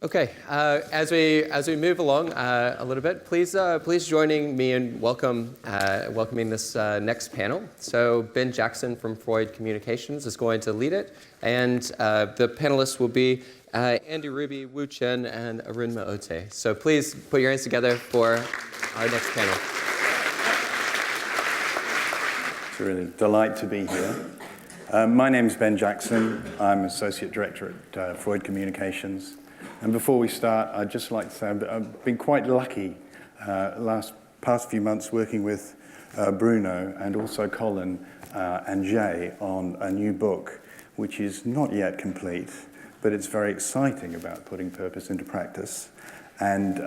Okay, as we move along a little bit, please joining me in welcoming this next panel. So Ben Jackson from Freud Communications is going to lead it, and the panelists will be Andy Ruby, Wu Chen, and Arunma Oteh. So please put your hands together for our next panel. It's a really delight to be here. My name is Ben Jackson. I'm Associate Director at Freud Communications. And before we start, I'd just like to say I've been quite lucky past few months working with Bruno and also Colin and Jay on a new book, which is not yet complete, but it's very exciting about putting purpose into practice. And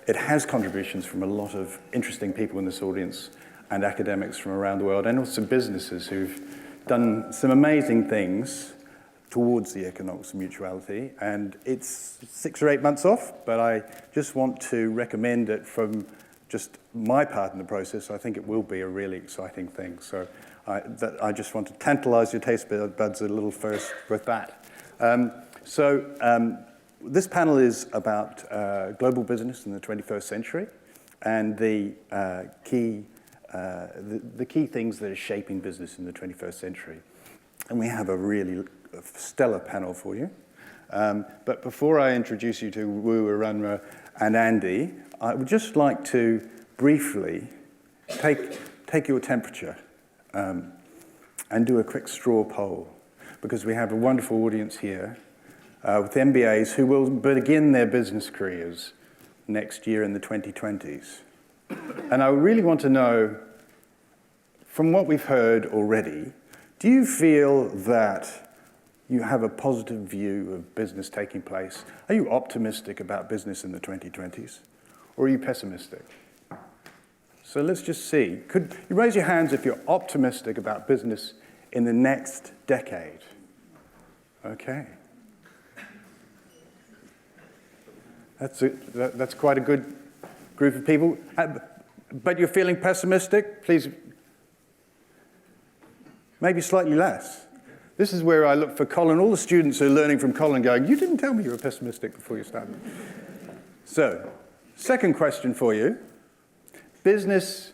it has contributions from a lot of interesting people in this audience and academics from around the world, and also businesses who've done some amazing things towards the economics of mutuality, and it's 6 or 8 months off, but I just want to recommend it from just my part in the process. I think it will be a really exciting thing. So I just want to tantalize your taste buds a little first with that. This panel is about global business in the 21st century and the key things that are shaping business in the 21st century. And we have a really stellar panel for you. But before I introduce you to Wu, Arunma, and Andy, I would just like to briefly take your temperature and do a quick straw poll, because we have a wonderful audience here with MBAs who will begin their business careers next year in the 2020s. And I really want to know, from what we've heard already, do you feel that you have a positive view of business taking place? Are you optimistic about business in the 2020s? Or are you pessimistic? So let's just see. Could you raise your hands if you're optimistic about business in the next decade? Okay. That's quite a good group of people. But you're feeling pessimistic? Please, maybe slightly less. This is where I look for Colin. All the students are learning from Colin going, you didn't tell me you were pessimistic before you started. So, second question for you. Business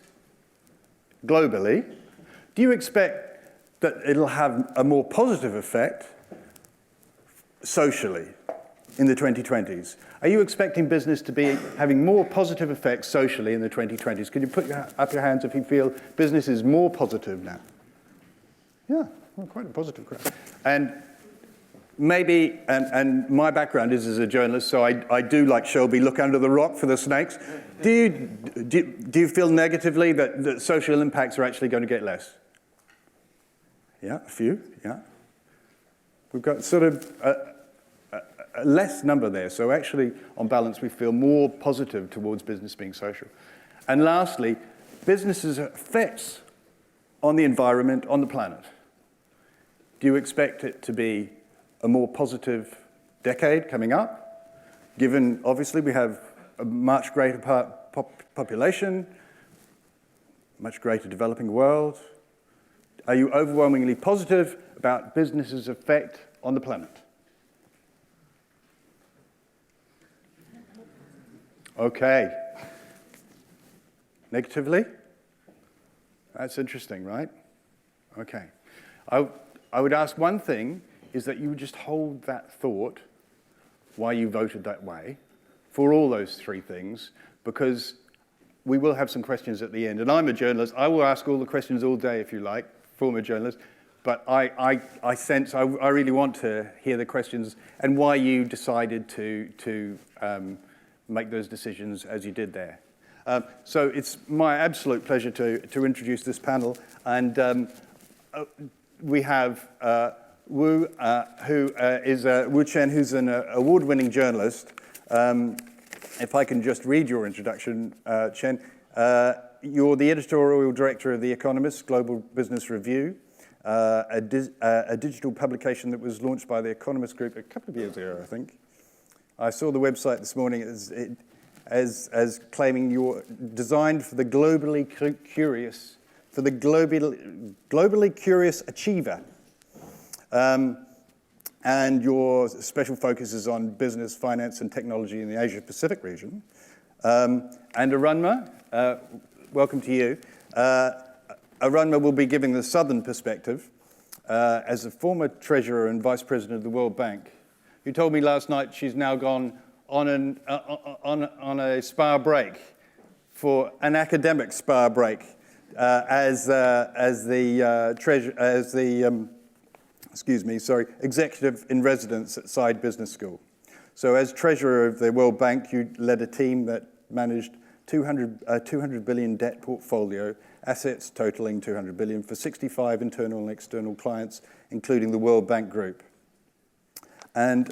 globally, do you expect that it'll have a more positive effect socially in the 2020s? Are you expecting business to be having more positive effects socially in the 2020s? Can you put up your hands if you feel business is more positive now? Yeah. Well, quite a positive crowd. And maybe, and my background is as a journalist, so I do, like Shelby, look under the rock for the snakes. Do you feel negatively that social impacts are actually going to get less? Yeah, a few, yeah. We've got sort of a less number there, so actually, on balance, we feel more positive towards business being social. And lastly, businesses' effects on the environment, on the planet. Do you expect it to be a more positive decade coming up, given, obviously, we have a much greater population, much greater developing world? Are you overwhelmingly positive about business's effect on the planet? Okay. Negatively? That's interesting, right? Okay. I would ask one thing, is that you would just hold that thought, why you voted that way, for all those three things, because we will have some questions at the end. And I'm a journalist. I will ask all the questions all day, if you like, former journalist. But I sense I really want to hear the questions and why you decided to make those decisions as you did there. So it's my absolute pleasure to introduce this panel. And we have Wu, who is Wu Chen, who's an award-winning journalist. If I can just read your introduction, Chen. You're the editorial director of The Economist, Global Business Review, a digital publication that was launched by the Economist Group a couple of years ago, I think. I saw the website this morning as claiming you're designed for the globally curious, globally curious achiever. and your special focus is on business, finance, and technology in the Asia-Pacific region. And Arunma, welcome to you. Arunma will be giving the Southern perspective as a former treasurer and vice president of the World Bank, who told me last night she's now gone on a spa break, for an academic spa break, as the executive in residence at Side Business School. So as treasurer of the World Bank, you led a team that managed 200 billion debt portfolio, assets totaling 200 billion for 65 internal and external clients, including the World Bank Group. And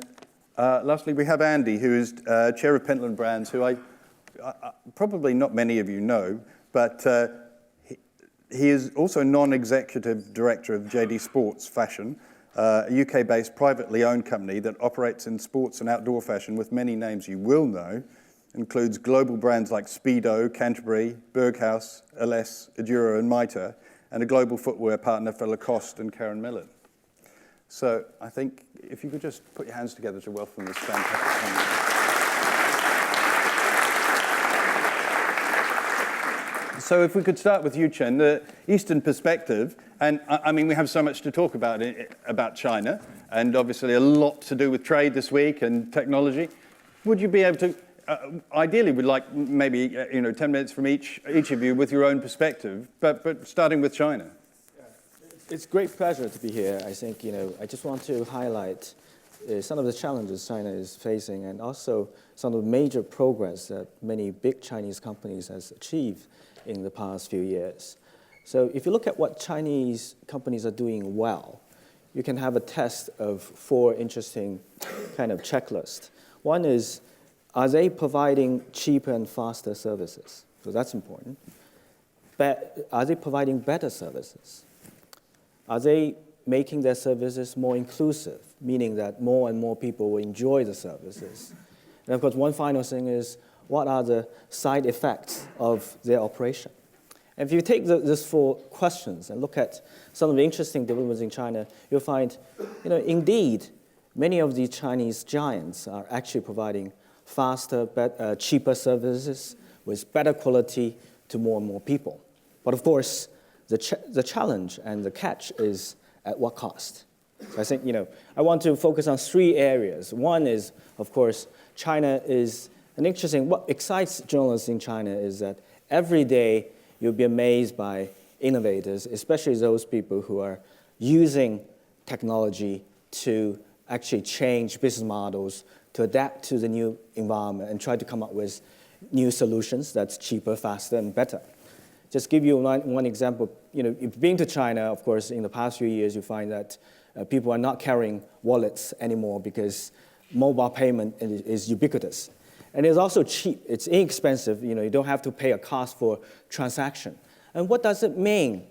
lastly, we have Andy, who is chair of Pentland Brands, who I probably not many of you know, but he is also non-executive director of JD Sports Fashion, a UK-based privately owned company that operates in sports and outdoor fashion with many names you will know, includes global brands like Speedo, Canterbury, Berghaus, LS, Eduro, and Mitre, and a global footwear partner for Lacoste and Karen Millen. So I think if you could just put your hands together to welcome this fantastic company. So if we could start with you, Chen, the Eastern perspective, and I mean, we have so much to talk about China, and obviously a lot to do with trade this week and technology. Would you be able to, ideally we'd like maybe 10 minutes from each of you with your own perspective, but starting with China. It's a great pleasure to be here. I think, I just want to highlight some of the challenges China is facing and also some of the major progress that many big Chinese companies has achieved in the past few years. So if you look at what Chinese companies are doing well, you can have a test of 4 interesting kind of checklists. One is, are they providing cheaper and faster services? So that's important. But are they providing better services? Are they making their services more inclusive, meaning that more and more people will enjoy the services? And of course, one final thing is, what are the side effects of their operation? And if you take these 4 questions and look at some of the interesting developments in China, you'll find, indeed, many of the Chinese giants are actually providing faster, cheaper services with better quality to more and more people. But of course, the challenge and the catch is at what cost? So I think, I want to focus on 3 areas. One is, of course, China is an interesting, what excites journalists in China is that every day you'll be amazed by innovators, especially those people who are using technology to actually change business models, to adapt to the new environment and try to come up with new solutions that's cheaper, faster, and better. Just give you one example. If you've been to China, of course, in the past few years, you find that people are not carrying wallets anymore because mobile payment is ubiquitous. And it's also cheap. It's inexpensive. You don't have to pay a cost for transaction. And what does it mean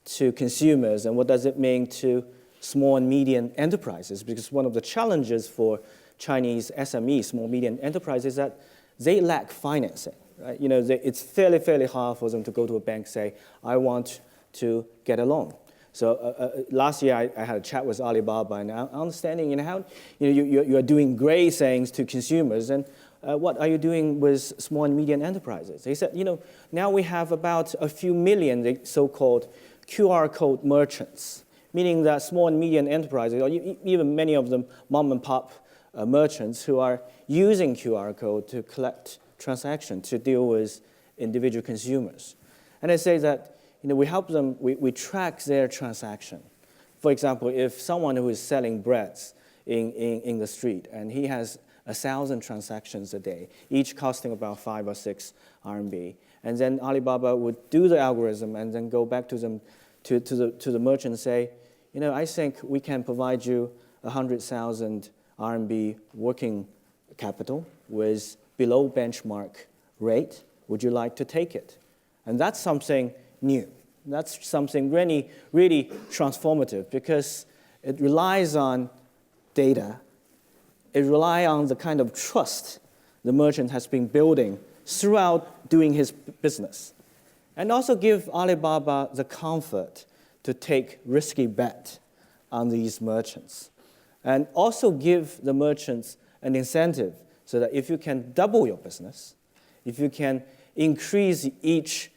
to consumers, and what does it mean to small and medium enterprises? Because one of the challenges for Chinese SMEs, small medium enterprises, is that they lack financing. Right? It's fairly hard for them to go to a bank and say, I want to get a loan. So last year, I had a chat with Alibaba, and understanding how you are doing great things to consumers, and what are you doing with small and medium enterprises? They said, now we have about a few million the so-called QR code merchants, meaning that small and medium enterprises, or even many of them mom and pop merchants who are using QR code to collect transactions, to deal with individual consumers. And I say that we help them, we track their transaction. For example, if someone who is selling breads in the street, and he has 1,000 transactions a day, each costing about 5 or 6 RMB. And then Alibaba would do the algorithm and then go back to them, to the merchant and say, I think we can provide you 100,000 RMB working capital with below benchmark rate. Would you like to take it? And that's something new. That's something really, really transformative because it relies on data. It relies on the kind of trust the merchant has been building throughout doing his business. And also give Alibaba the comfort to take risky bet on these merchants. and also give the merchants an incentive so that if you can double your business, if you can increase each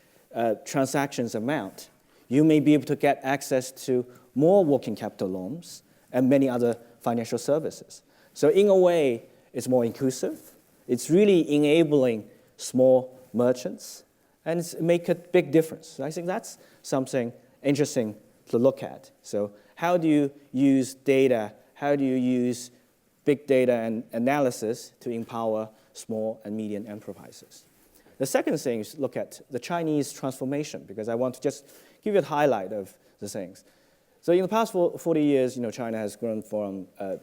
transactions amount, you may be able to get access to more working capital loans and many other financial services. So in a way, it's more inclusive. It's really enabling small merchants, and it's make a big difference. So I think that's something interesting to look at. So how do you use data? How do you use big data and analysis to empower small and medium enterprises? The second thing is look at the Chinese transformation, because I want to just give you a highlight of the things. So in the past 40 years, China has grown from a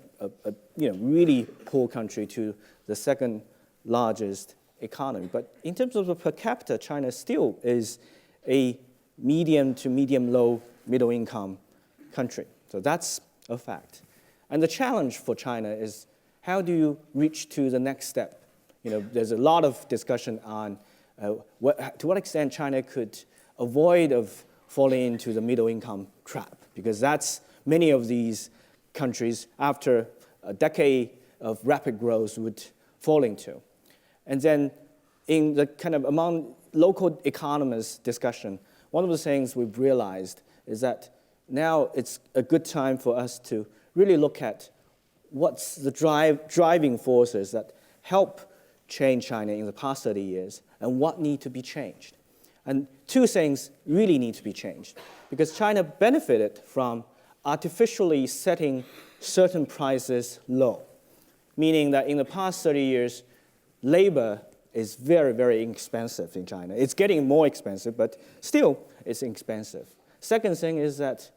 really poor country to the second largest economy. But in terms of the per capita, China still is a medium to medium-low middle income country. So that's a fact. And the challenge for China is how do you reach to the next step? There's a lot of discussion on to what extent China could avoid of falling into the middle income trap, because that's many of these countries after a decade of rapid growth would fall into. And then in the kind of among local economists discussion, one of the things we've realized is that now it's a good time for us to really look at what's the driving forces that help change China in the past 30 years and what need to be changed. And two things really need to be changed, because China benefited from artificially setting certain prices low, meaning that in the past 30 years, labor is very, very inexpensive in China. It's getting more expensive, but still it's expensive. Second thing is that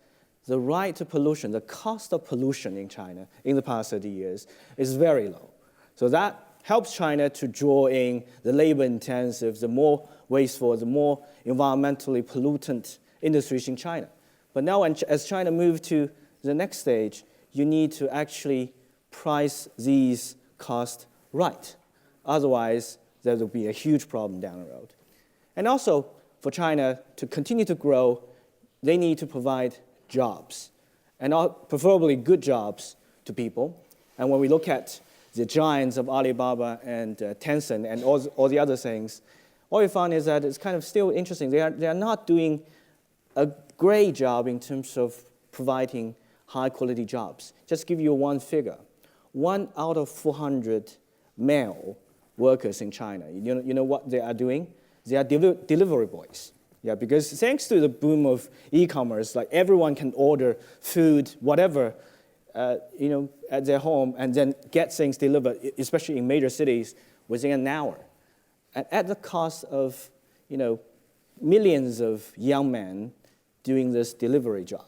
the right to pollution, the cost of pollution in China in the past 30 years is very low. So that helps China to draw in the labor-intensive, the more wasteful, the more environmentally pollutant industries in China. But now as China moves to the next stage, you need to actually price these costs right. Otherwise, there will be a huge problem down the road. And also, for China to continue to grow, they need to provide jobs, and preferably good jobs to people. And when we look at the giants of Alibaba and Tencent and all the other things, what we found is that it's kind of still interesting. They are not doing a great job in terms of providing high-quality jobs. Just give you one figure. 1 out of 400 male workers in China, you know what they are doing? They are delivery boys. Yeah, because thanks to the boom of e-commerce, like everyone can order food, whatever, at their home and then get things delivered, especially in major cities, within an hour. And at the cost of, millions of young men doing this delivery job.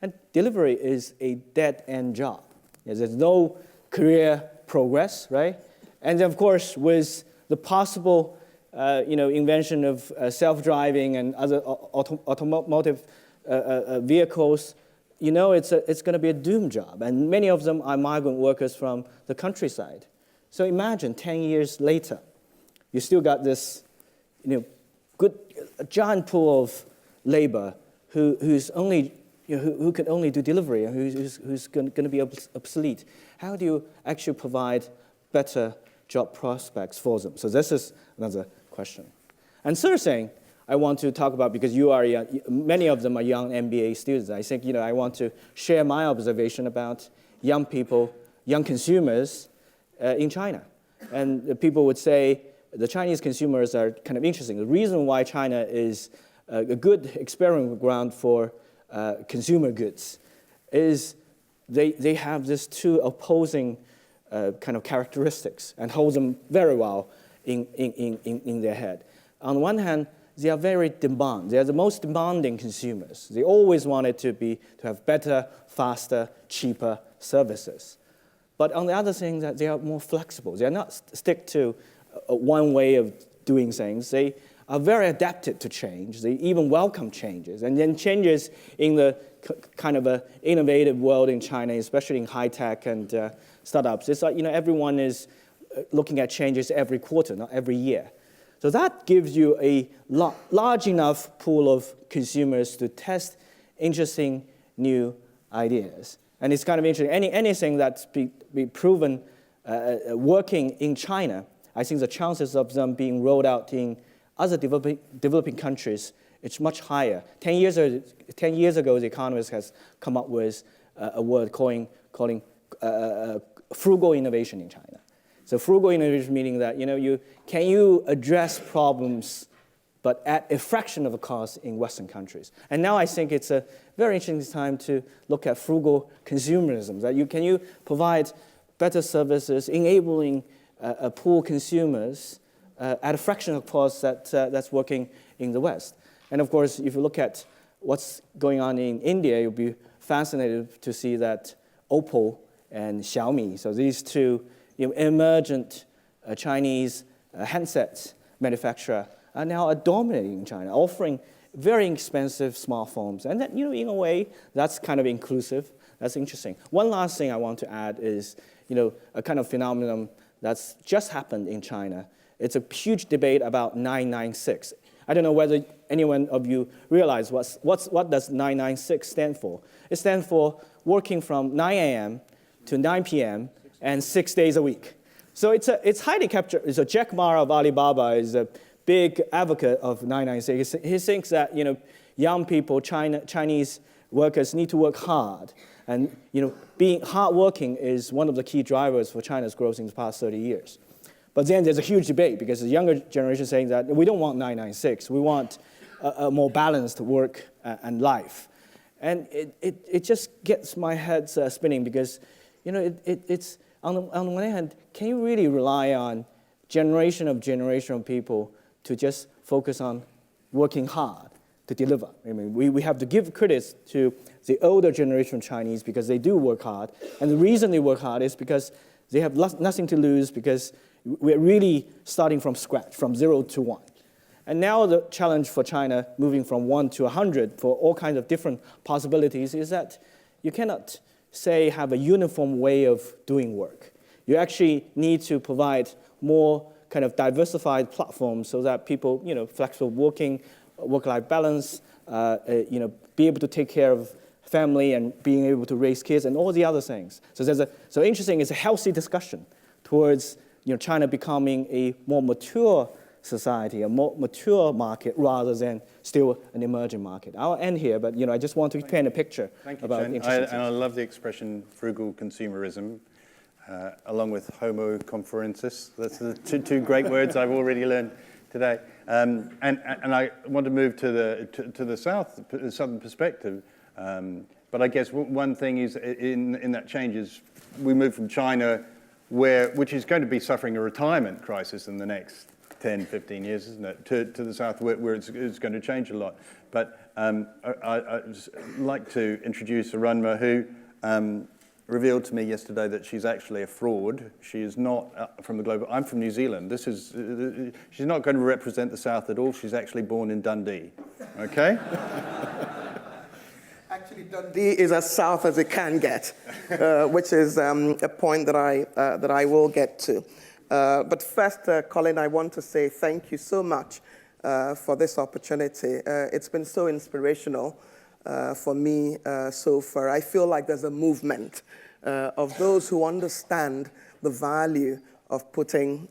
And delivery is a dead-end job. There's no career progress, right? And then, of course, with the possible invention of self-driving and other automotive vehicles, it's going to be a doom job. And many of them are migrant workers from the countryside. So imagine 10 years later, you still got this, a giant pool of labor who's only, who can only do delivery and who's going to be obsolete. How do you actually provide better job prospects for them? So this is another question. And third thing I want to talk about, because you are many of them are young MBA students, I think I want to share my observation about young people, young consumers in China. And people would say the Chinese consumers are kind of interesting. The reason why China is a good experiment ground for consumer goods is they have these two opposing kind of characteristics and hold them very well in their head. On one hand, they are very demanding. They are the most demanding consumers. They always wanted to have better, faster, cheaper services. But on the other thing, that they are more flexible. They are not stick to one way of doing things. They are very adapted to change. They even welcome changes. And then changes in the kind of a innovative world in China, especially in high tech and startups. It's like everyone is looking at changes every quarter, not every year. So that gives you a large enough pool of consumers to test interesting new ideas. And it's kind of interesting. Anything that's be proven working in China, I think the chances of them being rolled out in other developing countries, it's much higher. 10 years ago, the Economist has come up with a word calling frugal innovation in China. So frugal innovation meaning that can you address problems but at a fraction of the cost in Western countries. And now I think it's a very interesting time to look at frugal consumerism, that can you provide better services, enabling poor consumers at a fraction of the cost that's working in the West. And of course, if you look at what's going on in India, you'll be fascinated to see that Oppo and Xiaomi, so these two emergent Chinese handset manufacturer are now dominating in China, offering very expensive smartphones. And that, in a way, that's kind of inclusive. That's interesting. One last thing I want to add is, a kind of phenomenon that's just happened in China. It's a huge debate about 996. I don't know whether anyone of you realize what does 996 stand for. It stands for working from 9 a.m. to 9 p.m. and 6 days a week. So it's highly captured. So Jack Ma of Alibaba is a big advocate of 996. He thinks that young people, Chinese workers need to work hard, and being hardworking is one of the key drivers for China's growth in the past 30 years. But then there's a huge debate because the younger generation is saying that we don't want 996. We want a more balanced work and life, and it just gets my head spinning because it's on the one hand, can you really rely on generation of people to just focus on working hard to deliver? I mean, we have to give credit to the older generation of Chinese because they do work hard. And the reason they work hard is because they have nothing to lose, because we're really starting from scratch, from 0 to 1. And now the challenge for China, moving from 1 to 100 for all kinds of different possibilities, is that you cannot, say, have a uniform way of doing work. You actually need to provide more kind of diversified platforms so that people, flexible working, work-life balance, be able to take care of family and being able to raise kids and all the other things. So interesting, it's a healthy discussion towards China becoming a more mature society, a more mature market rather than still an emerging market. I'll end here, but I just want to paint a picture about Chen. interesting And I love the expression frugal consumerism. Along with homo conferensis. That's the two great words I've already learned today. And I want to move to the southern perspective. But I guess one thing is in that change is we move from China, which is going to be suffering a retirement crisis in the next 10, 15 years, isn't it, to the south where it's going to change a lot. But I'd like to introduce Arunma, who revealed to me yesterday that she's actually a fraud. She is not from the global. I'm from New Zealand. She's not going to represent the South at all. She's actually born in Dundee. Okay? Actually, Dundee is as south as it can get, which is a point that I will get to. But first, Colin, I want to say thank you so much for this opportunity. It's been so inspirational for me so far. I feel like there's a movement of those who understand the value of putting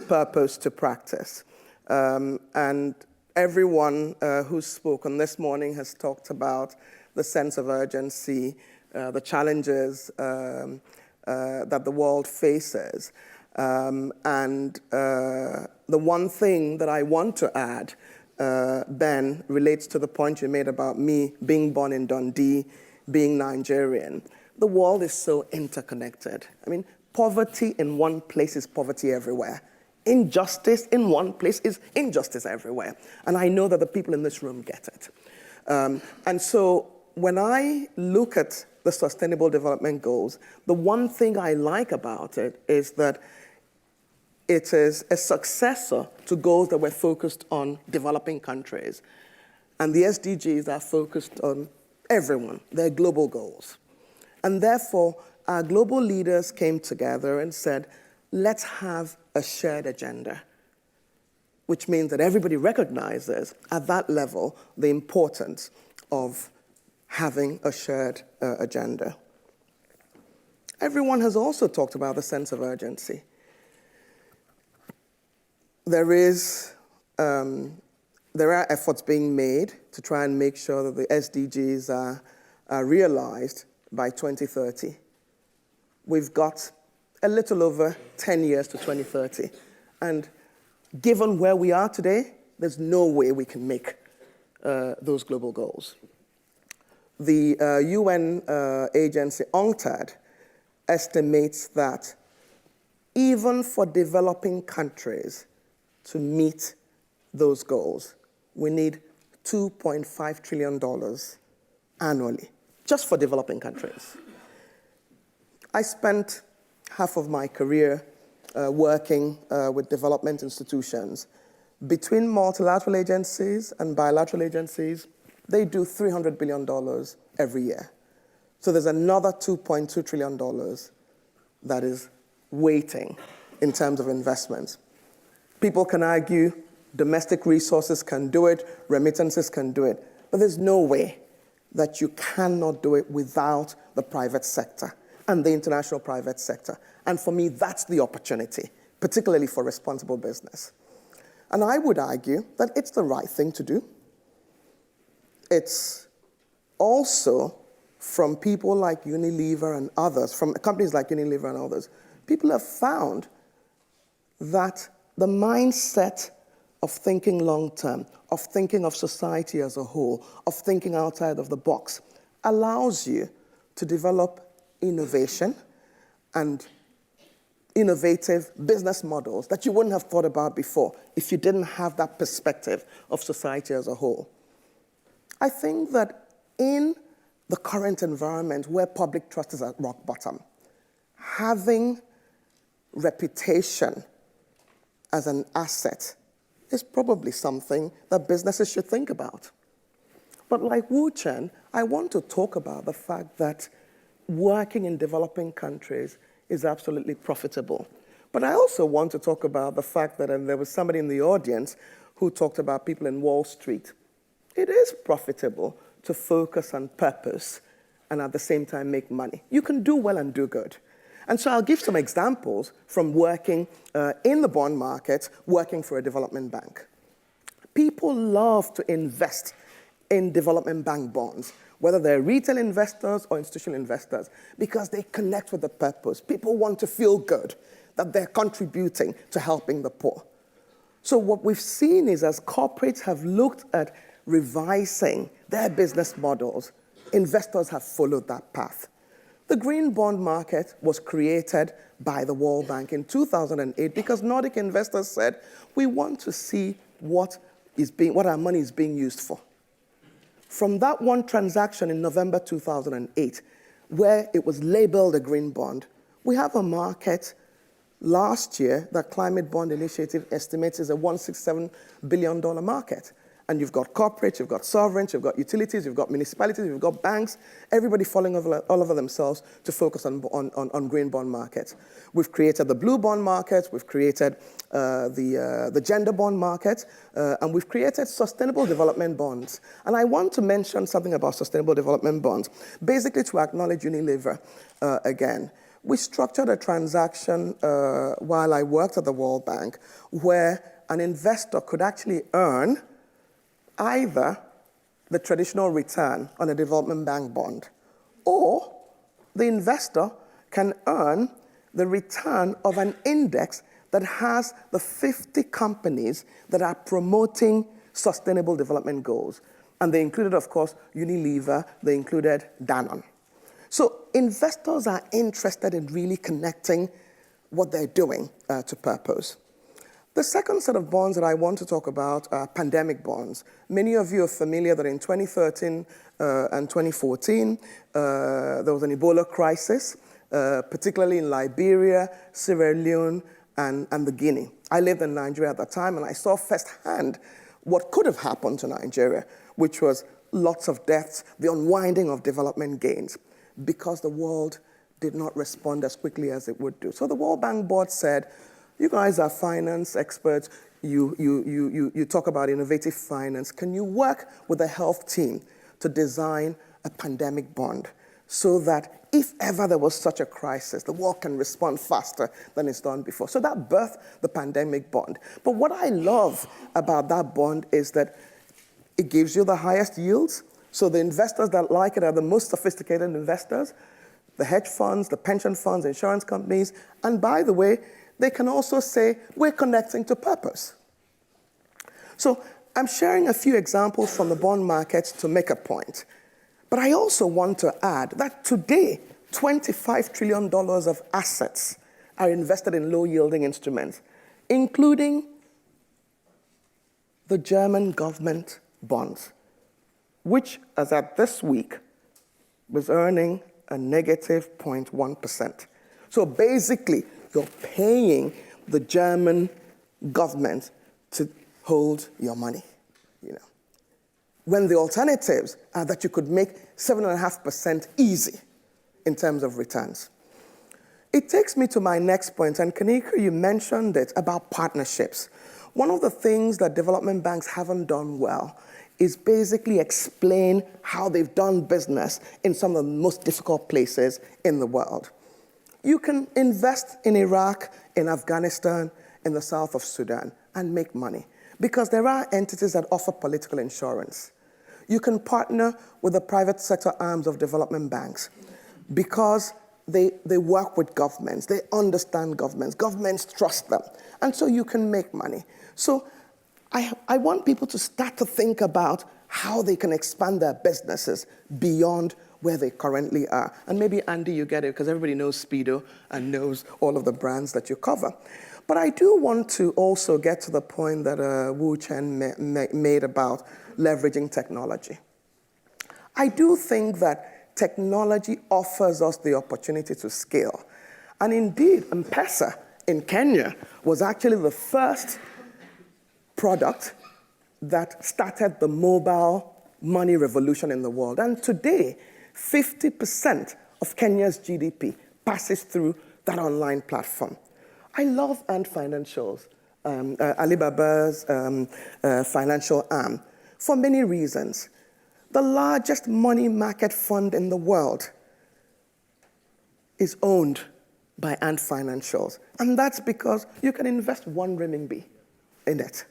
purpose to practice. And everyone who spoke on this morning has talked about the sense of urgency, the challenges that the world faces. And the one thing that I want to add, Ben, relates to the point you made about me being born in Dundee, being Nigerian. The world is so interconnected. I mean, poverty in one place is poverty everywhere. Injustice in one place is injustice everywhere. And I know that the people in this room get it. And so when I look at the Sustainable Development Goals, the one thing I like about it is that it is a successor to goals that were focused on developing countries. And the SDGs are focused on everyone. They're global goals. And therefore, our global leaders came together and said, let's have a shared agenda, which means that everybody recognizes at that level the importance of having a shared agenda. everyone has also talked about the sense of urgency. There are efforts being made to try and make sure that the SDGs are realized by 2030. We've got a little over 10 years to 2030. And given where we are today, there's no way we can make those global goals. The UN agency UNCTAD estimates that even for developing countries to meet those goals, we need $2.5 trillion annually, just for developing countries. I spent half of my career working with development institutions. Between multilateral agencies and bilateral agencies, they do $300 billion every year. So there's another $2.2 trillion that is waiting in terms of investments. People can argue domestic resources can do it, remittances can do it, but there's no way that you cannot do it without the private sector and the international private sector. And for me, that's the opportunity, particularly for responsible business. And I would argue that it's the right thing to do. It's also from people like Unilever and others, from companies like Unilever and others, people have found that the mindset of thinking long-term, of thinking of society as a whole, of thinking outside of the box, allows you to develop innovation and innovative business models that you wouldn't have thought about before if you didn't have that perspective of society as a whole. I think that in the current environment where public trust is at rock bottom, having reputation as an asset is probably something that businesses should think about. But like Wu Chen, I want to talk about the fact that working in developing countries is absolutely profitable. But I also want to talk about the fact that, and there was somebody in the audience who talked about people in Wall Street. It is profitable to focus on purpose and at the same time make money. You can do well and do good. And so I'll give some examples from working in the bond market, working for a development bank. People love to invest in development bank bonds, whether they're retail investors or institutional investors, because they connect with the purpose. People want to feel good that they're contributing to helping the poor. So what we've seen is as corporates have looked at revising their business models, investors have followed that path. The green bond market was created by the World Bank in 2008 because Nordic investors said, we want to see what our money is being used for. From that one transaction in November 2008, where it was labeled a green bond, we have a market last year that Climate Bond Initiative estimates is a $167 billion market. And you've got corporates, you've got sovereigns, you've got utilities, you've got municipalities, you've got banks, everybody falling all over themselves to focus on green bond markets. We've created the blue bond market, we've created the gender bond market, and we've created sustainable development bonds. And I want to mention something about sustainable development bonds, basically to acknowledge Unilever again. We structured a transaction while I worked at the World Bank where an investor could actually earn either the traditional return on a development bank bond, or the investor can earn the return of an index that has the 50 companies that are promoting sustainable development goals. And they included, of course, Unilever, they included Danone. So investors are interested in really connecting what they're doing to purpose. The second set of bonds that I want to talk about are pandemic bonds. Many of you are familiar that in 2013 and 2014, there was an Ebola crisis, particularly in Liberia, Sierra Leone, and the Guinea. I lived in Nigeria at that time, and I saw firsthand what could have happened to Nigeria, which was lots of deaths, the unwinding of development gains, because the world did not respond as quickly as it would do. So the World Bank Board said, you guys are finance experts. You talk about innovative finance. Can you work with the health team to design a pandemic bond so that if ever there was such a crisis, the world can respond faster than it's done before. So that birthed the pandemic bond. But what I love about that bond is that it gives you the highest yields. So the investors that like it are the most sophisticated investors, the hedge funds, the pension funds, insurance companies. And by the way, they can also say, we're connecting to purpose. So I'm sharing a few examples from the bond markets to make a point. But I also want to add that today, $25 trillion of assets are invested in low-yielding instruments, including the German government bonds, which, as at this week, was earning a negative 0.1%. So basically, you're paying the German government to hold your money, when the alternatives are that you could make 7.5% easy in terms of returns. It takes me to my next point, and Kanika, you mentioned it, about partnerships. One of the things that development banks haven't done well is basically explain how they've done business in some of the most difficult places in the world. You can invest in Iraq, in Afghanistan, in the south of Sudan, and make money, because there are entities that offer political insurance. You can partner with the private sector arms of development banks, because they work with governments, they understand governments trust them, and so you can make money. So I want people to start to think about how they can expand their businesses beyond where they currently are. And maybe, Andy, you get it, because everybody knows Speedo and knows all of the brands that you cover. But I do want to also get to the point that Chen made about leveraging technology. I do think that technology offers us the opportunity to scale. And indeed, M-Pesa in Kenya was actually the first product that started the mobile money revolution in the world. And today, 50% of Kenya's GDP passes through that online platform. I love Ant Financial's, Alibaba's financial arm, for many reasons. The largest money market fund in the world is owned by Ant Financials. And that's because you can invest 1 renminbi in it.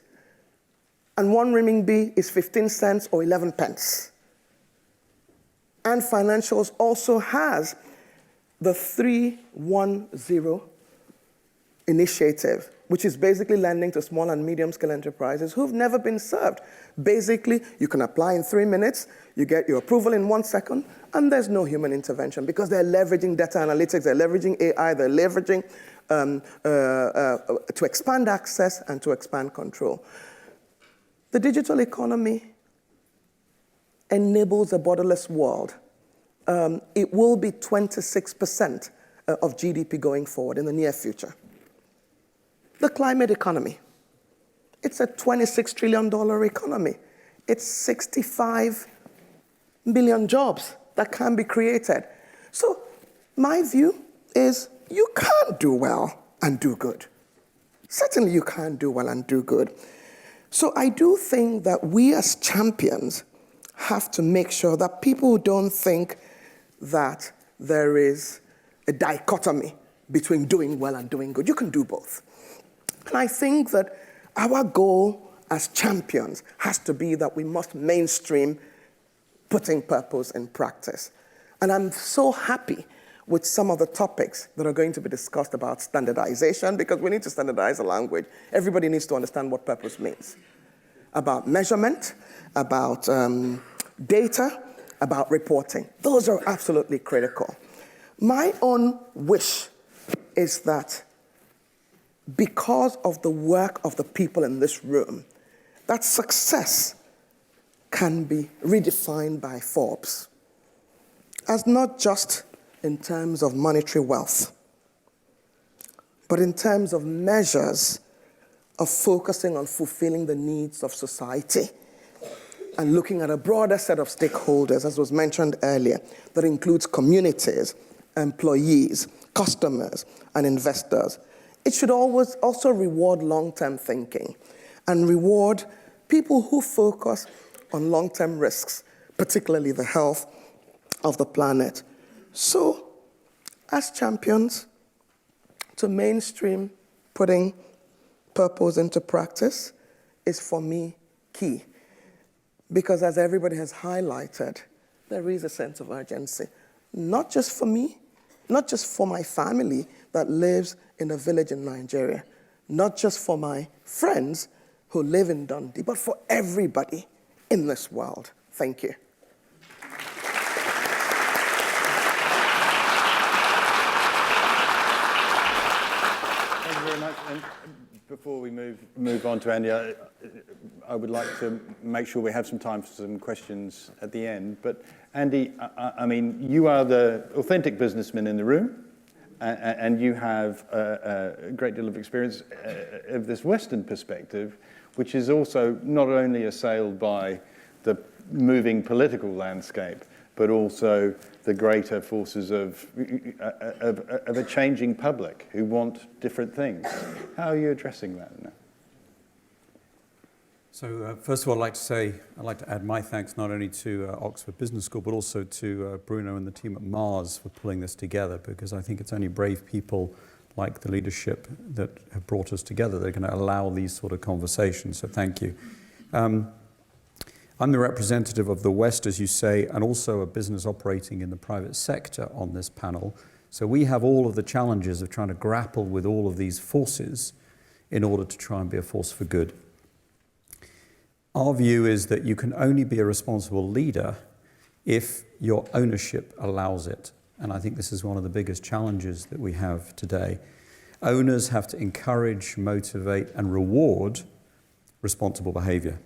And 1 renminbi is 15 cents or 11 pence. Ant Financials also has the 310 initiative, which is basically lending to small and medium-scale enterprises who've never been served. Basically, you can apply in 3 minutes, you get your approval in 1 second, and there's no human intervention because they're leveraging data analytics, they're leveraging AI, they're leveraging to expand access and to expand control. The digital economy enables a borderless world. It will be 26% of GDP going forward in the near future. The climate economy. It's a $26 trillion economy. It's 65 million jobs that can be created. So my view is you can't do well and do good. Certainly you can't do well and do good. So I do think that we as champions have to make sure that people don't think that there is a dichotomy between doing well and doing good. You can do both. And I think that our goal as champions has to be that we must mainstream putting purpose in practice. And I'm so happy with some of the topics that are going to be discussed about standardization, because we need to standardize the language. Everybody needs to understand what purpose means. About measurement, about data, about reporting. Those are absolutely critical. My own wish is that because of the work of the people in this room, that success can be redefined by Forbes as not just in terms of monetary wealth, but in terms of measures of focusing on fulfilling the needs of society and looking at a broader set of stakeholders, as was mentioned earlier, that includes communities, employees, customers, and investors. It should always also reward long-term thinking and reward people who focus on long-term risks, particularly the health of the planet. So, as champions, to mainstream putting purpose into practice is for me key. Because as everybody has highlighted, there is a sense of urgency, not just for me, not just for my family that lives in a village in Nigeria, not just for my friends who live in Dundee, but for everybody in this world. Thank you. Thank you very much. And before we move on to Andy, I would like to make sure we have some time for some questions at the end. But Andy, I mean, you are the authentic businessman in the room, and you have a great deal of experience of this Western perspective, which is also not only assailed by the moving political landscape, but also the greater forces of a changing public who want different things. How are you addressing that now? So first of all, I'd like to add my thanks not only to Oxford Business School, but also to Bruno and the team at Mars for pulling this together, because I think it's only brave people like the leadership that have brought us together that are going to allow these sort of conversations. So thank you. I'm the representative of the West, as you say, and also a business operating in the private sector on this panel. So we have all of the challenges of trying to grapple with all of these forces in order to try and be a force for good. Our view is that you can only be a responsible leader if your ownership allows it. And I think this is one of the biggest challenges that we have today. Owners have to encourage, motivate, and reward responsible behavior.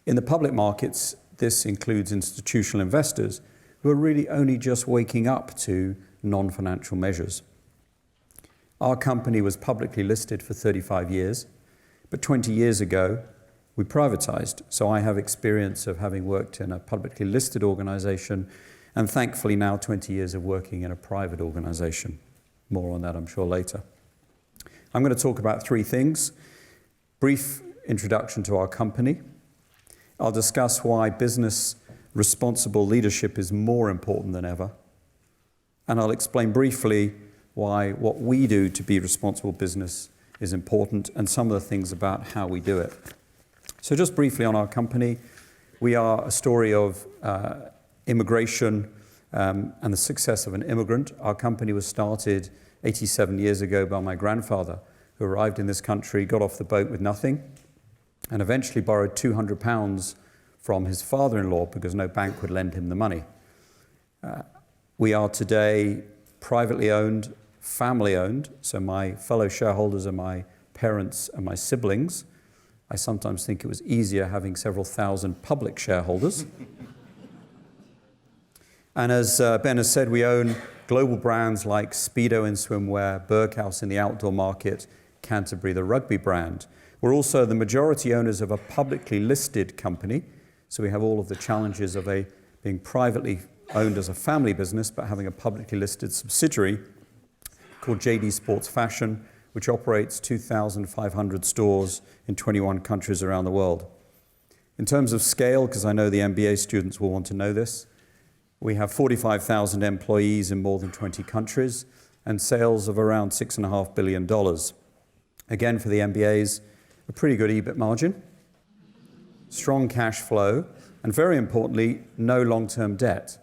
In the public markets, this includes institutional investors who are really only just waking up to non-financial measures. Our company was publicly listed for 35 years, but 20 years ago, we privatized. So I have experience of having worked in a publicly listed organization, and thankfully now 20 years of working in a private organization. More on that, I'm sure, later. I'm going to talk about three things. Brief introduction to our company. I'll discuss why business responsible leadership is more important than ever. And I'll explain briefly why what we do to be responsible business is important and some of the things about how we do it. So just briefly on our company, we are a story of immigration and the success of an immigrant. Our company was started 87 years ago by my grandfather, who arrived in this country, got off the boat with nothing, and eventually borrowed £200 from his father-in-law because no bank would lend him the money. We are today privately owned, family-owned, so my fellow shareholders are my parents and my siblings. I sometimes think it was easier having several thousand public shareholders. And as Ben has said, we own global brands like Speedo in swimwear, Berghaus in the outdoor market, Canterbury, the rugby brand. We're also the majority owners of a publicly listed company, so we have all of the challenges of being privately owned as a family business, but having a publicly listed subsidiary called JD Sports Fashion, which operates 2,500 stores in 21 countries around the world. In terms of scale, because I know the MBA students will want to know this, we have 45,000 employees in more than 20 countries and sales of around $6.5 billion. Again, for the MBAs, a pretty good EBIT margin, strong cash flow, and very importantly, no long-term debt.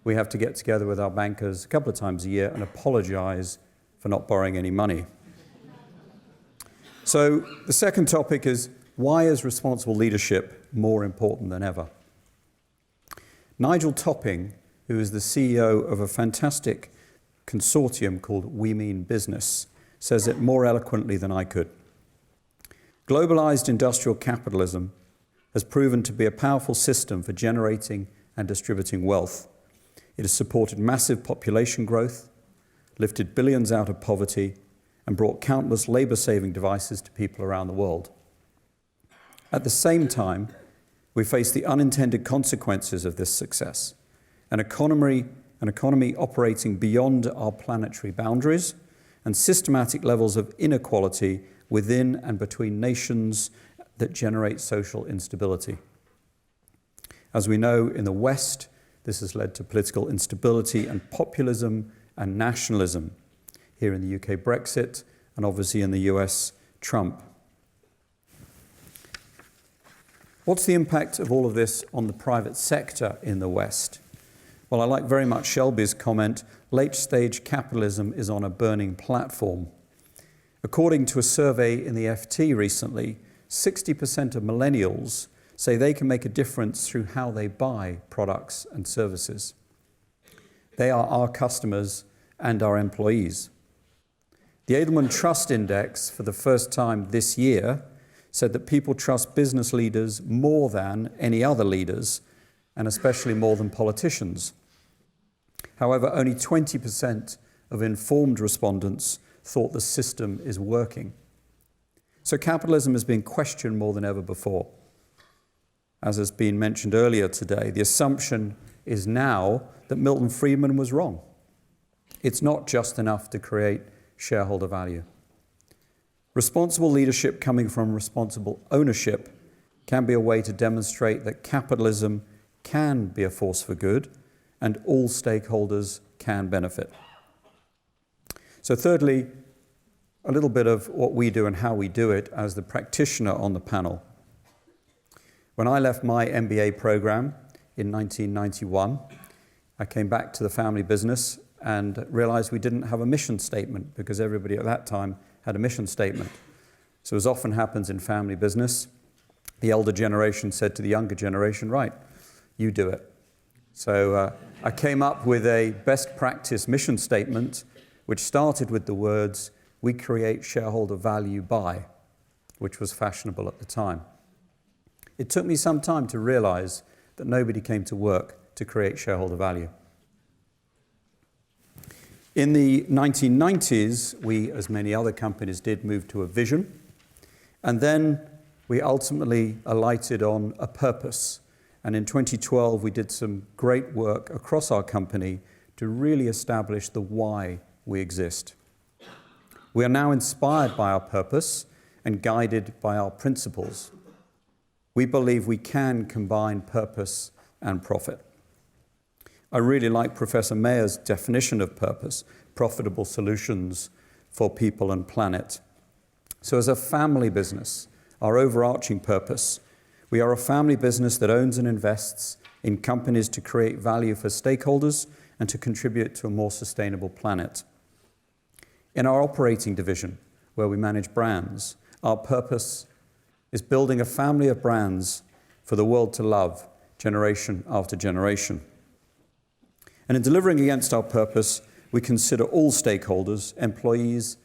We have to get together with our bankers a couple of times a year and apologize for not borrowing any money. So the second topic is, why is responsible leadership more important than ever? Nigel Topping, who is the CEO of a fantastic consortium called We Mean Business, says it more eloquently than I could. Globalized industrial capitalism has proven to be a powerful system for generating and distributing wealth. It has supported massive population growth, lifted billions out of poverty, and brought countless labor-saving devices to people around the world. At the same time, we face the unintended consequences of this success, an economy operating beyond our planetary boundaries, and systematic levels of inequality within and between nations that generate social instability. As we know, in the West, This has led to political instability and populism and nationalism. Here in the UK, Brexit, and obviously in the US, Trump. What's the impact of all of this on the private sector in the West? Well, I like very much Shelby's comment, late-stage capitalism is on a burning platform. According to a survey in the FT recently, 60% of millennials say they can make a difference through how they buy products and services. They are our customers and our employees. The Edelman Trust Index, for the first time this year, said that people trust business leaders more than any other leaders, and especially more than politicians. However, only 20% of informed respondents thought the system is working. So capitalism is being questioned more than ever before. As has been mentioned earlier today, the assumption is now that Milton Friedman was wrong. It's not just enough to create shareholder value. Responsible leadership coming from responsible ownership can be a way to demonstrate that capitalism can be a force for good and all stakeholders can benefit. So thirdly, a little bit of what we do and how we do it as the practitioner on the panel. When I left my MBA program in 1991, I came back to the family business and realized we didn't have a mission statement because everybody at that time had a mission statement. So as often happens in family business, the elder generation said to the younger generation, right, you do it. So I came up with a best practice mission statement, which started with the words, we create shareholder value by, which was fashionable at the time. It took me some time to realize that nobody came to work to create shareholder value. In the 1990s, we, as many other companies did, moved to a vision. And then we ultimately alighted on a purpose. And in 2012, we did some great work across our company to really establish the why we exist. We are now inspired by our purpose and guided by our principles. We believe we can combine purpose and profit. I really like Professor Mayer's definition of purpose, profitable solutions for people and planet. So as a family business, our overarching purpose, we are a family business that owns and invests in companies to create value for stakeholders and to contribute to a more sustainable planet. In our operating division, where we manage brands, our purpose is building a family of brands for the world to love, generation after generation. And in delivering against our purpose, we consider all stakeholders, employees,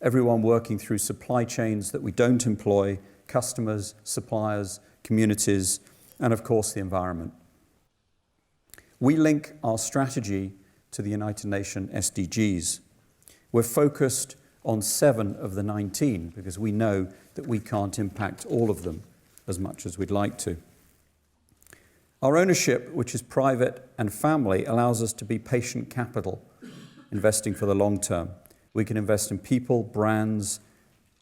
everyone working through supply chains that we don't employ, customers, suppliers, communities, and of course the environment. We link our strategy to the United Nations SDGs. We're focused on 7 of the 19 because we know that we can't impact all of them as much as we'd like to. Our ownership, which is private and family, allows us to be patient capital, investing for the long term. We can invest in people, brands,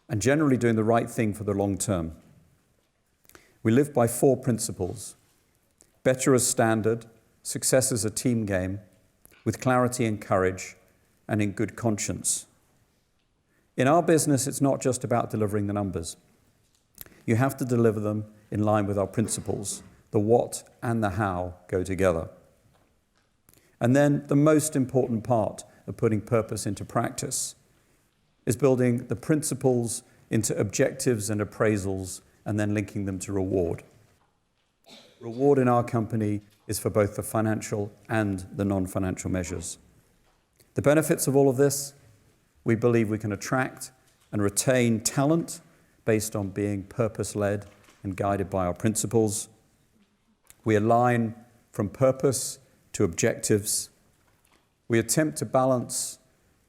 and generally doing the right thing for the long term. We live by 4 principles. Better as standard, success as a team game, with clarity and courage, and in good conscience. In our business, it's not just about delivering the numbers. You have to deliver them in line with our principles. The what and the how go together. And then the most important part of putting purpose into practice is building the principles into objectives and appraisals and then linking them to reward. Reward in our company is for both the financial and the non-financial measures. The benefits of all of this, we believe we can attract and retain talent based on being purpose-led and guided by our principles. We align from purpose to objectives. We attempt to balance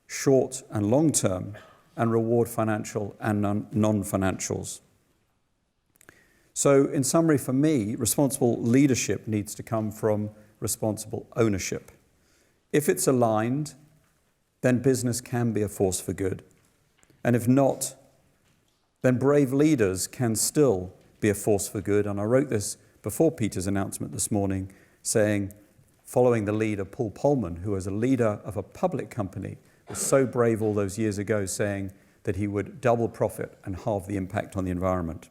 short and long term and reward financial and non-financials. So in summary for me, responsible leadership needs to come from responsible ownership. If it's aligned, then business can be a force for good. And if not, then brave leaders can still be a force for good. And I wrote this before Peter's announcement this morning, saying, following the lead of Paul Polman, who as a leader of a public company was so brave all those years ago, saying that he would double profit and halve the impact on the environment.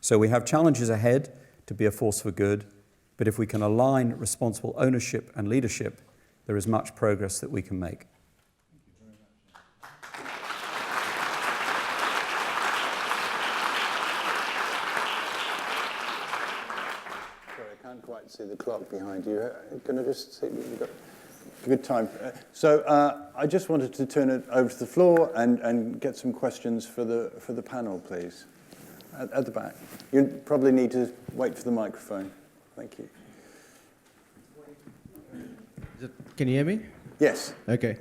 So we have challenges ahead to be a force for good, but if we can align responsible ownership and leadership, there is much progress that we can make. Sorry, I can't quite see the clock behind you. Can I just see we've got a good time? So I just wanted to turn it over to the floor and get some questions for the panel, please. At the back. You probably need to wait for the microphone. Thank you. Can you hear me? Yes. Okay.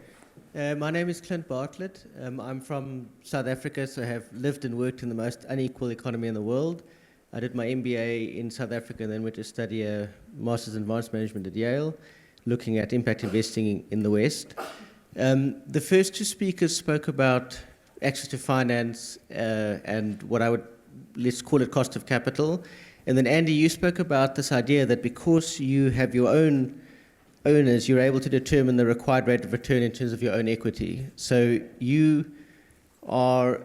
My name is Clint Bartlett. I'm from South Africa, so I have lived and worked in the most unequal economy in the world. I did my MBA in South Africa and then went to study a Master's in Advanced Management at Yale, looking at impact investing in the West. The first two speakers spoke about access to finance and what I would, let's call it cost of capital. And then Andy, you spoke about this idea that because you have your own owners, you're able to determine the required rate of return in terms of your own equity. So you are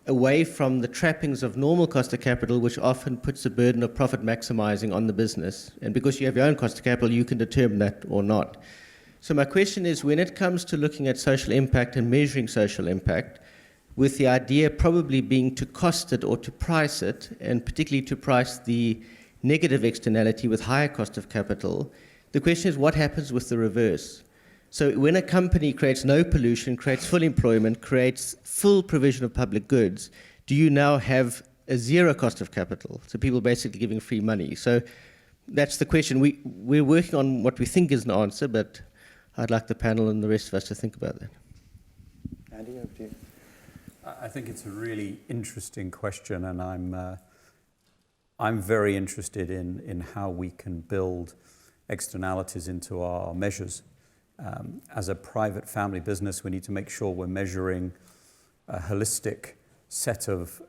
away from the trappings of normal cost of capital, which often puts a burden of profit maximizing on the business. And because you have your own cost of capital, you can determine that or not. So my question is, when it comes to looking at social impact and measuring social impact, with the idea probably being to cost it or to price it, and particularly to price the negative externality with higher cost of capital, the question is what happens with the reverse? So when a company creates no pollution, creates full employment, creates full provision of public goods, do you now have a zero cost of capital? So people basically giving free money. So that's the question. We're working on what we think is an answer, but I'd like the panel and the rest of us to think about that. Andy, over to you. I think it's a really interesting question, and I'm very interested in how we can build externalities into our measures. As a private family business, we need to make sure we're measuring a holistic set of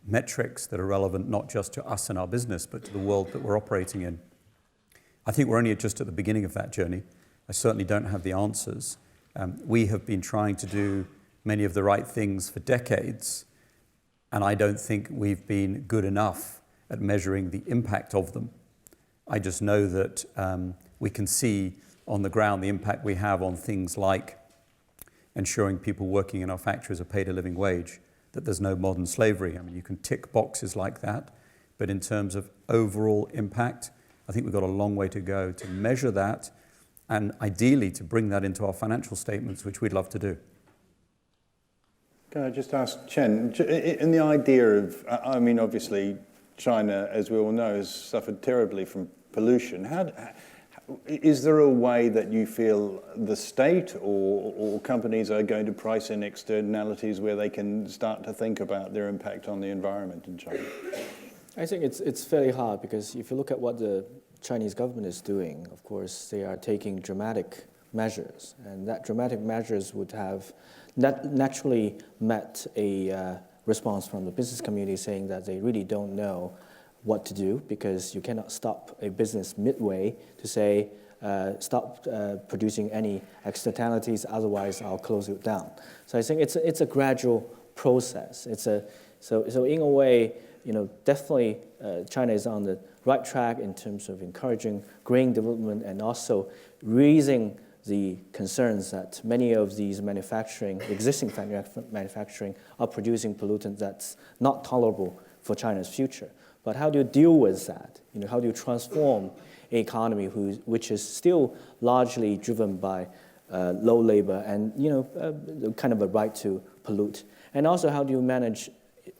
metrics that are relevant not just to us and our business, but to the world that we're operating in. I think we're only just at the beginning of that journey. I certainly don't have the answers. We have been trying to do many of the right things for decades, and I don't think we've been good enough at measuring the impact of them. I just know that we can see on the ground the impact we have on things like ensuring people working in our factories are paid a living wage, that there's no modern slavery. I mean, you can tick boxes like that, but in terms of overall impact, I think we've got a long way to go to measure that, and ideally to bring that into our financial statements, which we'd love to do. Can I just ask Chen, in the idea of, I mean, obviously, China, as we all know, has suffered terribly from pollution. Is there a way that you feel the state or companies are going to price in externalities where they can start to think about their impact on the environment in China? I think it's fairly hard because if you look at what the Chinese government is doing, of course, they are taking dramatic measures, and that dramatic measures would have naturally met a response from the business community saying that they really don't know what to do because you cannot stop a business midway to say, stop producing any externalities, otherwise I'll close it down. So I think it's a gradual process. So in a way, definitely China is on the right track in terms of encouraging green development and also raising the concerns that many of these existing manufacturing are producing pollutants that's not tolerable for China's future. But how do you deal with that? How do you transform an economy which is still largely driven by low labor and kind of a right to pollute? And also, how do you manage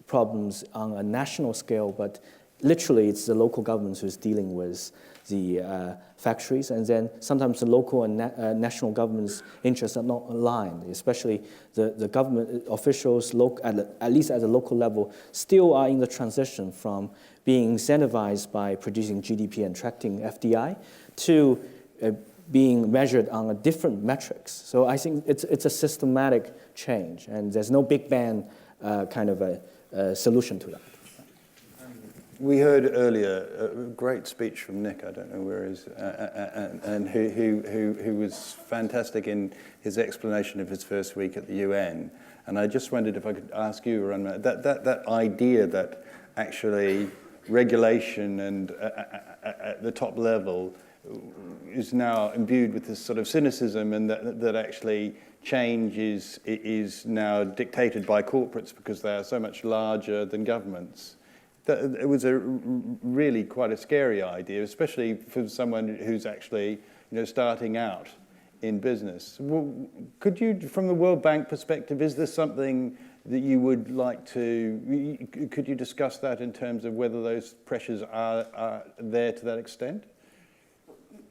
problems on a national scale, but literally it's the local governments who's dealing with the factories, and then sometimes the local and national government's interests are not aligned, especially the government officials, at least at the local level, still are in the transition from being incentivized by producing GDP and attracting FDI to being measured on a different metrics. So I think it's a systematic change, and there's no big bang kind of a solution to that. We heard earlier a great speech from Nick, I don't know where he is, and who was fantastic in his explanation of his first week at the UN. And I just wondered if I could ask you, Arunma, that idea that actually regulation and at the top level is now imbued with this sort of cynicism, and that actually change is now dictated by corporates because they are so much larger than governments. It was a really quite a scary idea, especially for someone who's actually starting out in business. Could you, from the World Bank perspective, is this something that you would like to, could you discuss that in terms of whether those pressures are there to that extent?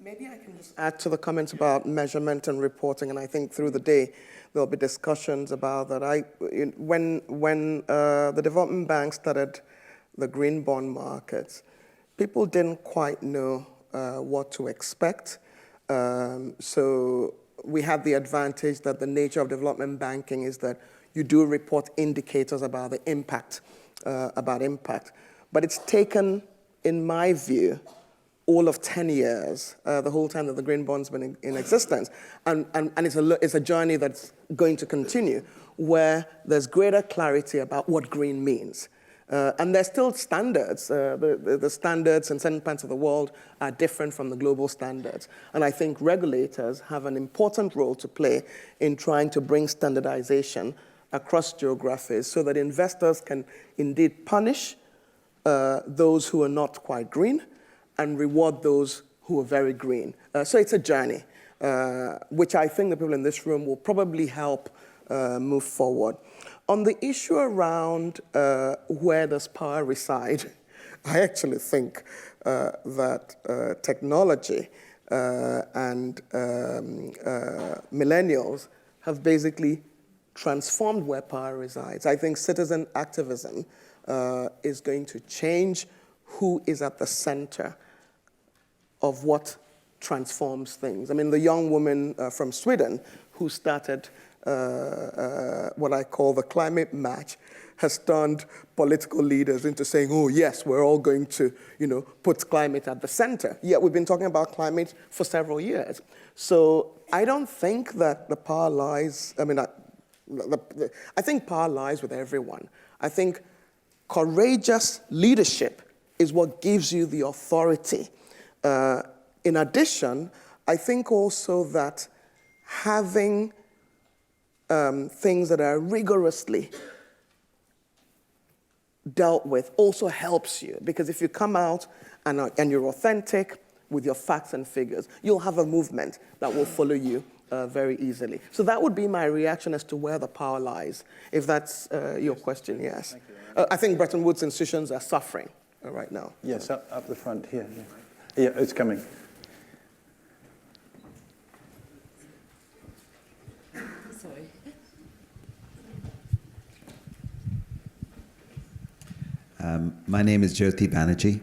Maybe I can just add to the comments about measurement and reporting, and I think through the day there'll be discussions about that. When the development bank started the green bond markets, people didn't quite know what to expect. So we have the advantage that the nature of development banking is that you do report indicators about the impact, But it's taken, in my view, all of 10 years, the whole time that the green bond's been in existence. And it's a journey that's going to continue, where there's greater clarity about what green means. And there's still standards. The standards in certain parts of the world are different from the global standards. And I think regulators have an important role to play in trying to bring standardization across geographies so that investors can indeed punish those who are not quite green and reward those who are very green. So it's a journey, which I think the people in this room will probably help move forward. On the issue around where does power reside, I actually think that technology and millennials have basically transformed where power resides. I think citizen activism is going to change who is at the center of what transforms things. I mean, the young woman from Sweden who started what I call the climate match has turned political leaders into saying, oh, yes, we're all going to, put climate at the center. Yet we've been talking about climate for several years. So I don't think that the power lies, I think power lies with everyone. I think courageous leadership is what gives you the authority. In addition, I think also that having things that are rigorously dealt with also helps you, because if you come out and you're authentic with your facts and figures, you'll have a movement that will follow you very easily. So that would be my reaction as to where the power lies, if that's your question, yes. I think Bretton Woods institutions are suffering right now. Yes, up the front here. Yeah, it's coming. Sorry. My name is Jyoti Banerjee.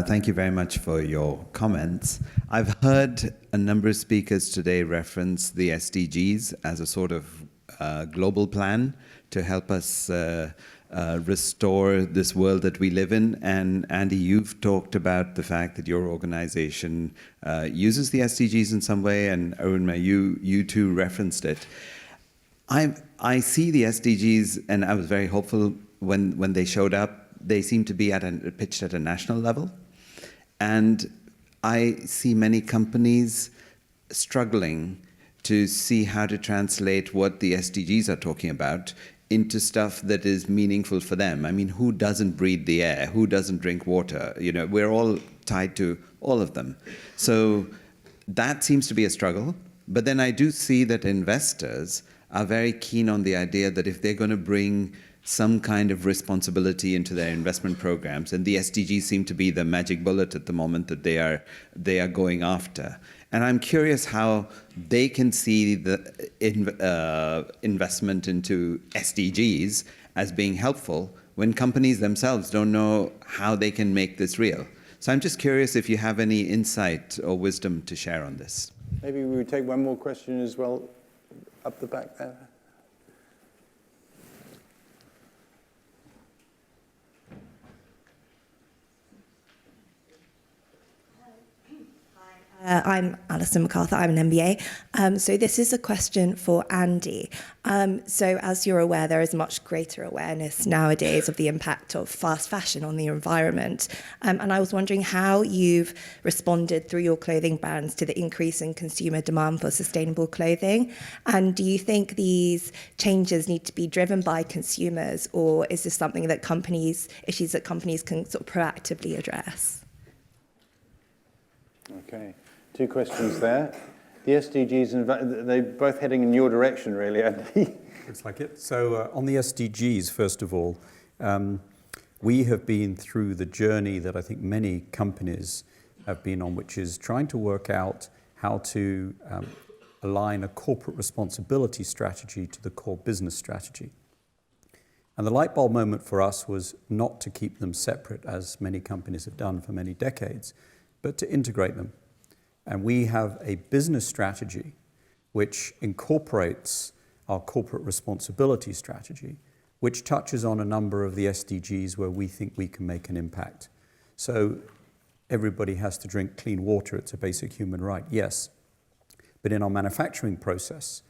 Thank you very much for your comments. I've heard a number of speakers today reference the SDGs as a sort of global plan to help us restore this world that we live in. And Andy, you've talked about the fact that your organization uses the SDGs in some way, and Arunma, you too referenced it. I see the SDGs, and I was very hopeful when they showed up. They seem to be pitched at a national level. And I see many companies struggling to see how to translate what the SDGs are talking about into stuff that is meaningful for them. I mean, who doesn't breathe the air? Who doesn't drink water? We're all tied to all of them. So that seems to be a struggle. But then I do see that investors are very keen on the idea that if they're going to bring some kind of responsibility into their investment programs, and the SDGs seem to be the magic bullet at the moment that they are going after. And I'm curious how they can see the investment into SDGs as being helpful when companies themselves don't know how they can make this real. So I'm just curious if you have any insight or wisdom to share on this. Maybe we would take one more question as well, up the back there. I'm Alison MacArthur, I'm an MBA. So this is a question for Andy. So as you're aware, there is much greater awareness nowadays of the impact of fast fashion on the environment. And I was wondering how you've responded through your clothing brands to the increase in consumer demand for sustainable clothing. And do you think these changes need to be driven by consumers, or is this something that issues that companies can sort of proactively address? Okay. 2 questions there. The SDGs, they're both heading in your direction, really, Andy. Looks like it. So on the SDGs, first of all, we have been through the journey that I think many companies have been on, which is trying to work out how to align a corporate responsibility strategy to the core business strategy. And the light bulb moment for us was not to keep them separate, as many companies have done for many decades, but to integrate them. And we have a business strategy which incorporates our corporate responsibility strategy, which touches on a number of the SDGs where we think we can make an impact. So everybody has to drink clean water. It's a basic human right, yes. But in our manufacturing process,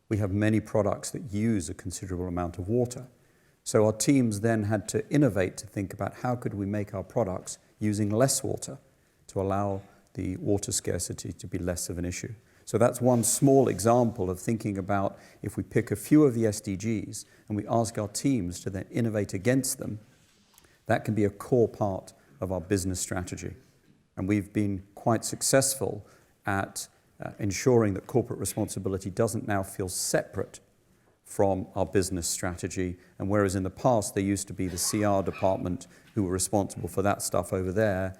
we have many products that use a considerable amount of water. So our teams then had to innovate to think about how could we make our products using less water to allow the water scarcity to be less of an issue. So that's one small example of thinking about if we pick a few of the SDGs and we ask our teams to then innovate against them, that can be a core part of our business strategy. And we've been quite successful at ensuring that corporate responsibility doesn't now feel separate from our business strategy. And whereas in the past there used to be the CR department who were responsible for that stuff over there,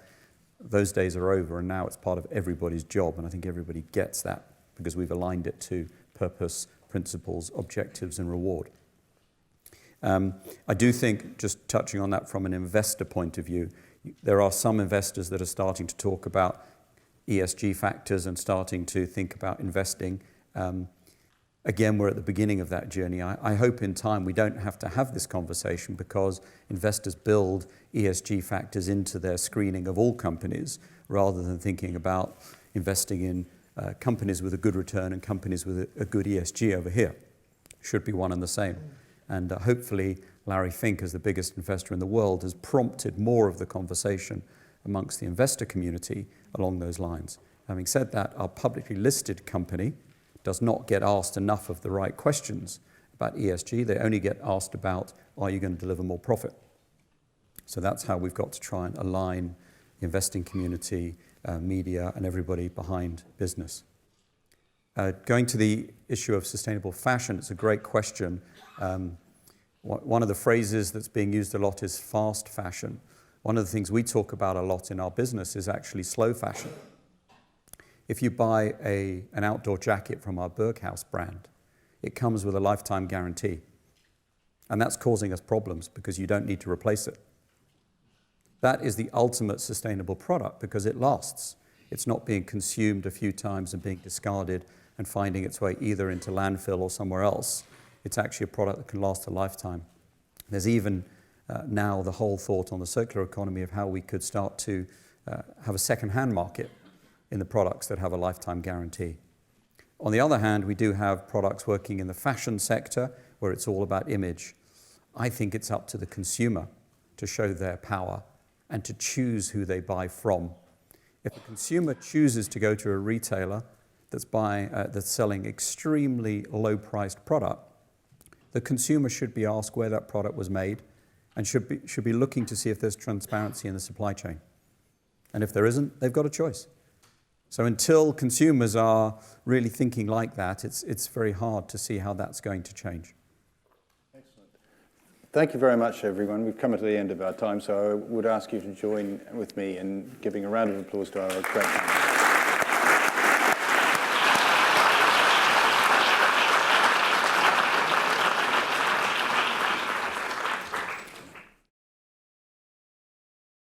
those days are over, and now it's part of everybody's job, and I think everybody gets that because we've aligned it to purpose, principles, objectives, and reward. I do think, just touching on that from an investor point of view, there are some investors that are starting to talk about ESG factors and starting to think about investing. Again, we're at the beginning of that journey. I hope in time we don't have to have this conversation because investors build ESG factors into their screening of all companies rather than thinking about investing in companies with a good return and companies with a good ESG over here. Should be one and the same. And hopefully Larry Fink, as the biggest investor in the world, has prompted more of the conversation amongst the investor community along those lines. Having said that, our publicly listed company does not get asked enough of the right questions about ESG. They only get asked about, are you going to deliver more profit? So that's how we've got to try and align the investing community, media, and everybody behind business. Going to the issue of sustainable fashion, it's a great question. One of the phrases that's being used a lot is fast fashion. One of the things we talk about a lot in our business is actually slow fashion. If you buy an outdoor jacket from our Berghaus brand, it comes with a lifetime guarantee. And that's causing us problems because you don't need to replace it. That is the ultimate sustainable product because it lasts. It's not being consumed a few times and being discarded and finding its way either into landfill or somewhere else. It's actually a product that can last a lifetime. There's even now the whole thought on the circular economy of how we could start to have a second-hand market in the products that have a lifetime guarantee. On the other hand, we do have products working in the fashion sector where it's all about image. I think it's up to the consumer to show their power and to choose who they buy from. If a consumer chooses to go to a retailer that's selling extremely low-priced product, the consumer should be asked where that product was made and should be looking to see if there's transparency in the supply chain. And if there isn't, they've got a choice. So until consumers are really thinking like that, it's very hard to see how that's going to change. Excellent. Thank you very much, everyone. We've come to the end of our time, so I would ask you to join with me in giving a round of applause to our great panel.